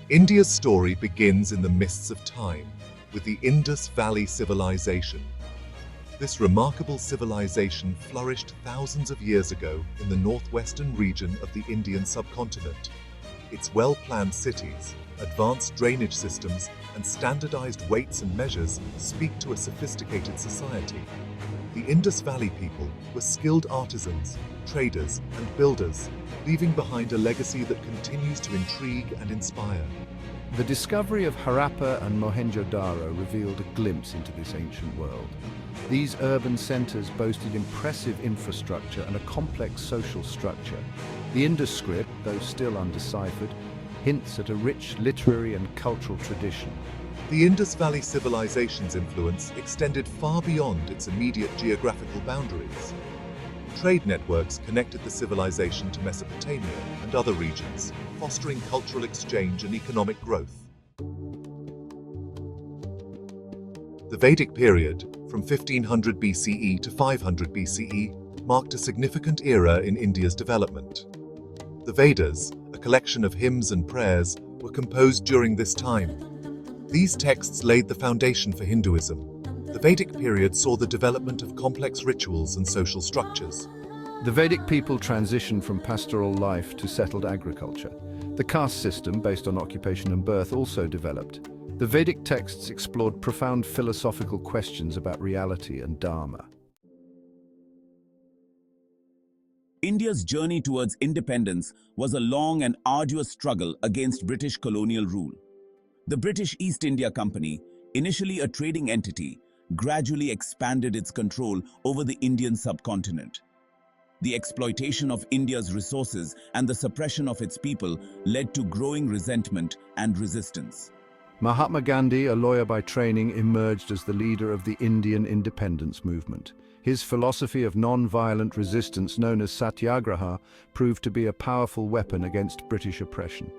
India's story begins in the mists of time, with the Indus Valley Civilization. This remarkable civilization flourished thousands of years ago in the northwestern region of the Indian subcontinent. Its well-planned cities, advanced drainage systems, and standardized weights and measures speak to a sophisticated society. The Indus Valley people were skilled artisans, traders, and builders, leaving behind a legacy that continues to intrigue and inspire. The discovery of Harappa and Mohenjo-daro revealed a glimpse into this ancient world. These urban centers boasted impressive infrastructure and a complex social structure. The Indus script, though still undeciphered, hints at a rich literary and cultural tradition. The Indus Valley civilization's influence extended far beyond its immediate geographical boundaries. Trade networks connected the civilization to Mesopotamia and other regions, fostering cultural exchange and economic growth. The Vedic period, from 1500 BCE to 500 BCE, marked a significant era in India's development. The Vedas, a collection of hymns and prayers, were composed during this time. These texts laid the foundation for Hinduism. The Vedic period saw the development of complex rituals and social structures. The Vedic people transitioned from pastoral life to settled agriculture. The caste system, based on occupation and birth, also developed. The Vedic texts explored profound philosophical questions about reality and dharma. India's journey towards independence was a long and arduous struggle against British colonial rule. The British East India Company, initially a trading entity, gradually expanded its control over the Indian subcontinent. The exploitation of India's resources and the suppression of its people led to growing resentment and resistance. Mahatma Gandhi, a lawyer by training, emerged as the leader of the Indian independence movement. His philosophy of non-violent resistance, known as Satyagraha, proved to be a powerful weapon against British oppression.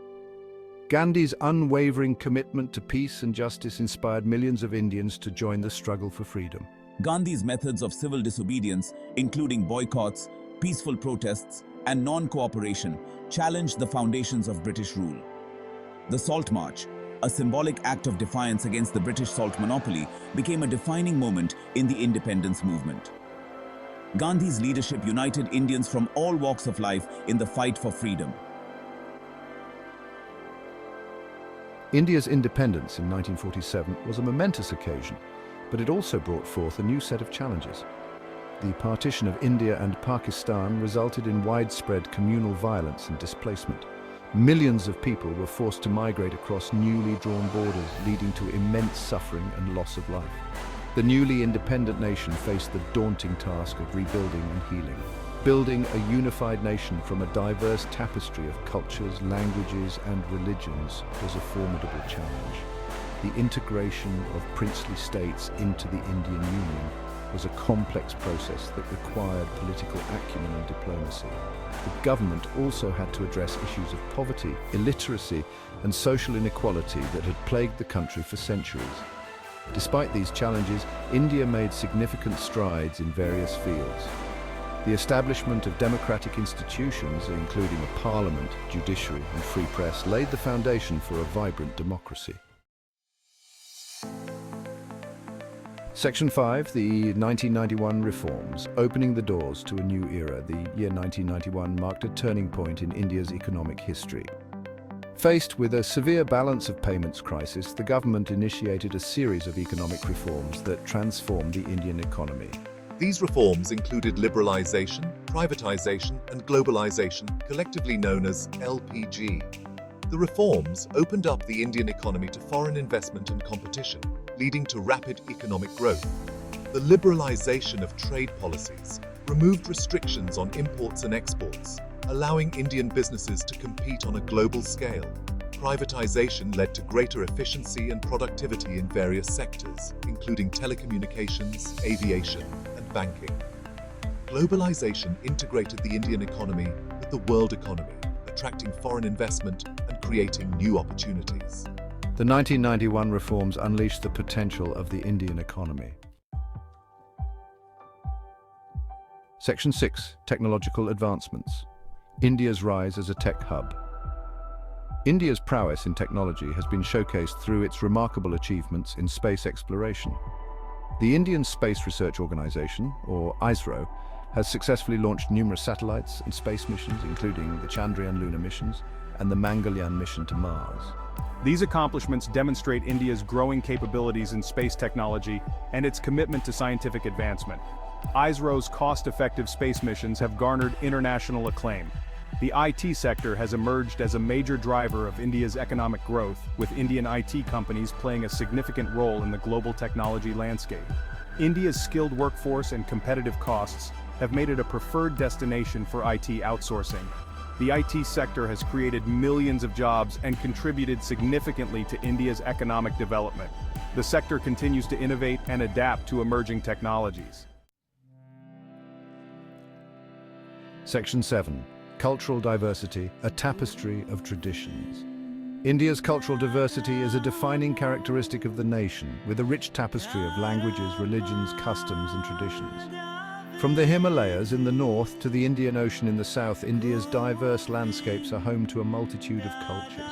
Gandhi's unwavering commitment to peace and justice inspired millions of Indians to join the struggle for freedom. Gandhi's methods of civil disobedience, including boycotts, peaceful protests, and non-cooperation, challenged the foundations of British rule. The Salt March, a symbolic act of defiance against the British salt monopoly, became a defining moment in the independence movement. Gandhi's leadership united Indians from all walks of life in the fight for freedom. India's independence in 1947 was a momentous occasion, but it also brought forth a new set of challenges. The partition of India and Pakistan resulted in widespread communal violence and displacement. Millions of people were forced to migrate across newly drawn borders, leading to immense suffering and loss of life. The newly independent nation faced the daunting task of rebuilding and healing. Building a unified nation from a diverse tapestry of cultures, languages, and religions was a formidable challenge. The integration of princely states into the Indian Union was a complex process that required political acumen and diplomacy. The government also had to address issues of poverty, illiteracy, and social inequality that had plagued the country for centuries. Despite these challenges, India made significant strides in various fields. The establishment of democratic institutions, including a parliament, judiciary, and free press, laid the foundation for a vibrant democracy. Section 5, the 1991 reforms, opening the doors to a new era. The year 1991 marked a turning point in India's economic history. Faced with a severe balance of payments crisis, the government initiated a series of economic reforms that transformed the Indian economy. These reforms included liberalization, privatization, and globalization, collectively known as LPG. The reforms opened up the Indian economy to foreign investment and competition, leading to rapid economic growth. The liberalization of trade policies removed restrictions on imports and exports, allowing Indian businesses to compete on a global scale. Privatization led to greater efficiency and productivity in various sectors, including telecommunications, aviation, and banking. Globalization integrated the Indian economy with the world economy, attracting foreign investment and creating new opportunities. The 1991 reforms unleashed the potential of the Indian economy. Section 6, Technological Advancements. India's rise as a tech hub. India's prowess in technology has been showcased through its remarkable achievements in space exploration. The Indian Space Research Organization, or ISRO, has successfully launched numerous satellites and space missions, including the Chandrayaan lunar missions and the Mangalyaan mission to Mars. These accomplishments demonstrate India's growing capabilities in space technology and its commitment to scientific advancement. ISRO's cost-effective space missions have garnered international acclaim. The IT sector has emerged as a major driver of India's economic growth, with Indian IT companies playing a significant role in the global technology landscape. India's skilled workforce and competitive costs have made it a preferred destination for IT outsourcing. The IT sector has created millions of jobs and contributed significantly to India's economic development. The sector continues to innovate and adapt to emerging technologies. Section 7. Cultural diversity, a tapestry of traditions. India's cultural diversity is a defining characteristic of the nation, with a rich tapestry of languages, religions, customs, and traditions. From the Himalayas in the north to the Indian Ocean in the south, India's diverse landscapes are home to a multitude of cultures.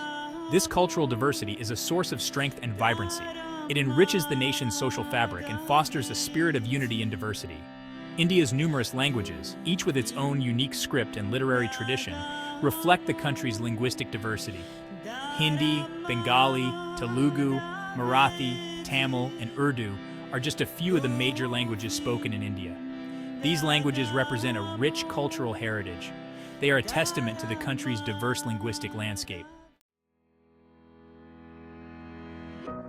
This cultural diversity is a source of strength and vibrancy. It enriches the nation's social fabric and fosters a spirit of unity and diversity. India's numerous languages, each with its own unique script and literary tradition, reflect the country's linguistic diversity. Hindi, Bengali, Telugu, Marathi, Tamil, and Urdu are just a few of the major languages spoken in India. These languages represent a rich cultural heritage. They are a testament to the country's diverse linguistic landscape.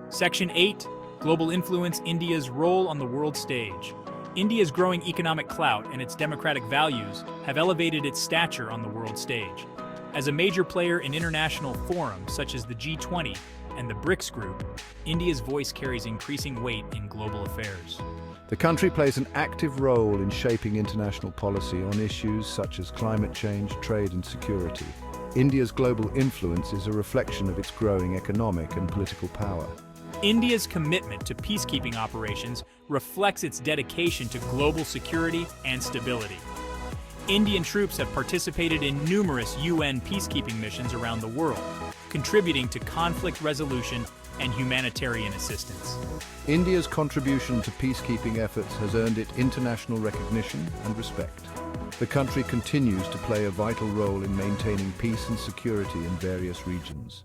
Section 8. Global Influence: India's Role on the World Stage. India's growing economic clout and its democratic values have elevated its stature on the world stage. As a major player in international forums such as the G20 and the BRICS Group, India's voice carries increasing weight in global affairs. The country plays an active role in shaping international policy on issues such as climate change, trade, and security. India's global influence is a reflection of its growing economic and political power. India's commitment to peacekeeping operations reflects its dedication to global security and stability. Indian troops have participated in numerous UN peacekeeping missions around the world, contributing to conflict resolution and humanitarian assistance. India's contribution to peacekeeping efforts has earned it international recognition and respect. The country continues to play a vital role in maintaining peace and security in various regions.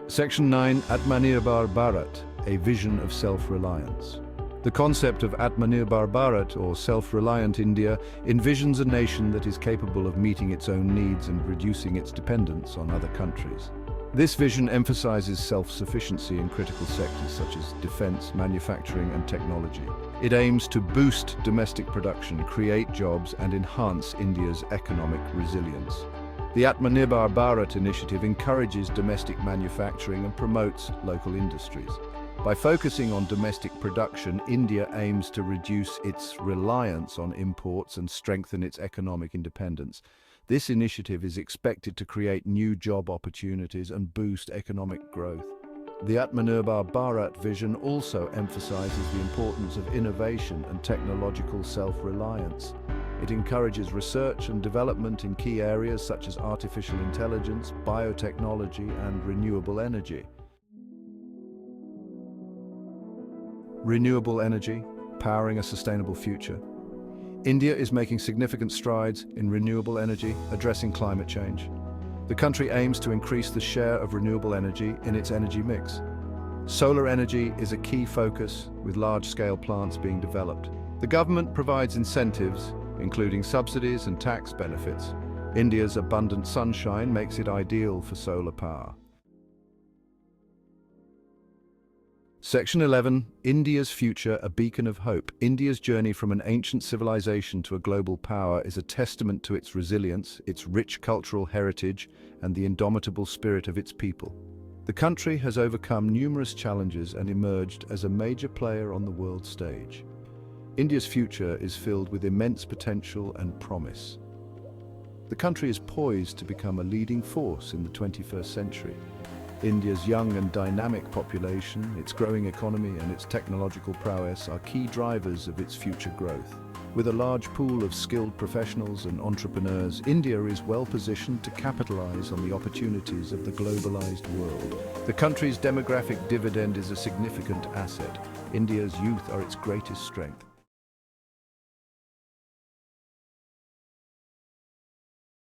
Section 9. Atmanirbhar Bharat, a vision of self-reliance. The concept of Atmanirbhar Bharat, or self-reliant India, envisions a nation that is capable of meeting its own needs and reducing its dependence on other countries. This vision emphasizes self-sufficiency in critical sectors such as defense, manufacturing, and technology. It aims to boost domestic production, create jobs, and enhance India's economic resilience. The Atmanirbhar Bharat initiative encourages domestic manufacturing and promotes local industries. By focusing on domestic production, India aims to reduce its reliance on imports and strengthen its economic independence. This initiative is expected to create new job opportunities and boost economic growth. The Atmanirbhar Bharat vision also emphasizes the importance of innovation and technological self-reliance. It encourages research and development in key areas such as artificial intelligence, biotechnology, and renewable energy. Renewable energy, powering a sustainable future. India is making significant strides in renewable energy, addressing climate change. The country aims to increase the share of renewable energy in its energy mix. Solar energy is a key focus, with large-scale plants being developed. The government provides incentives, including subsidies and tax benefits. India's abundant sunshine makes it ideal for solar power. Section 11. India's future, a beacon of hope. India's journey from an ancient civilization to a global power is a testament to its resilience, its rich cultural heritage, and the indomitable spirit of its people. The country has overcome numerous challenges and emerged as a major player on the world stage. India's future is filled with immense potential and promise. The country is poised to become a leading force in the 21st century. India's young and dynamic population, its growing economy, and its technological prowess are key drivers of its future growth. With a large pool of skilled professionals and entrepreneurs, India is well positioned to capitalize on the opportunities of the globalized world. The country's demographic dividend is a significant asset. India's youth are its greatest strength.